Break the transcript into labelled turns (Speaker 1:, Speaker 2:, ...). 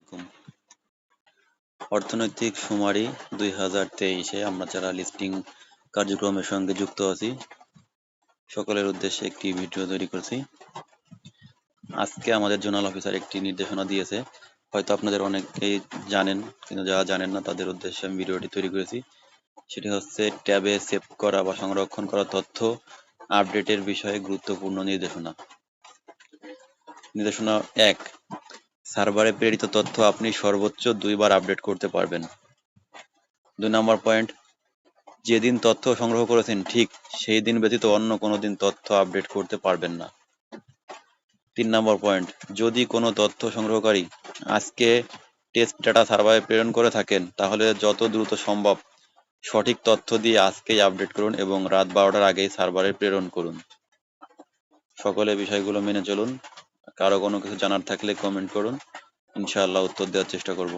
Speaker 1: আলাইকুম। অর্থনৈতিক শুমারি 2023-এ আমরা যারা লিস্টিং কার্যক্রমের সঙ্গে যুক্ত আছি সকলের উদ্দেশ্যে একটি ভিডিও তৈরি করছি। আজকে আমাদের জোনাল অফিসার একটি নির্দেশনা দিয়েছে, হয়তো আপনাদের অনেকেই জানেন, কিন্তু যারা জানেন না তাদের উদ্দেশ্যে আমি ভিডিওটি তৈরি করেছি। সেটি হচ্ছে ট্যাবে সেভ করা বা সংরক্ষণ করা তথ্য আপডেটের বিষয়ে গুরুত্বপূর্ণ নির্দেশনা। নির্দেশনা 1, সার্ভারে প্রেরিত তথ্য আপনি সর্বোচ্চ 2 বার আপডেট করতে পারবেন। 2 নম্বর পয়েন্ট, যেদিন তথ্য সংগ্রহ করেছেন ঠিক সেই দিন ব্যতীত অন্য কোনো দিন তথ্য আপডেট করতে পারবেন না। 3 নম্বর পয়েন্ট, যদি কোনো তথ্য সংগ্রহকারী আজকে টেস্ট ডাটা সার্ভারে প্রেরণ করে থাকেন তাহলে যত দ্রুত সম্ভব সঠিক তথ্য দিয়ে আজকেই আপডেট করুন এবং রাত 12টার আগেই সার্ভারে প্রেরণ করুন। সকলে বিষয়গুলো মেনে চলুন। কারো কোনো কিছু জানার থাকলে কমেন্ট করুন, ইনশাআল্লাহ উত্তর দেওয়ার চেষ্টা করব।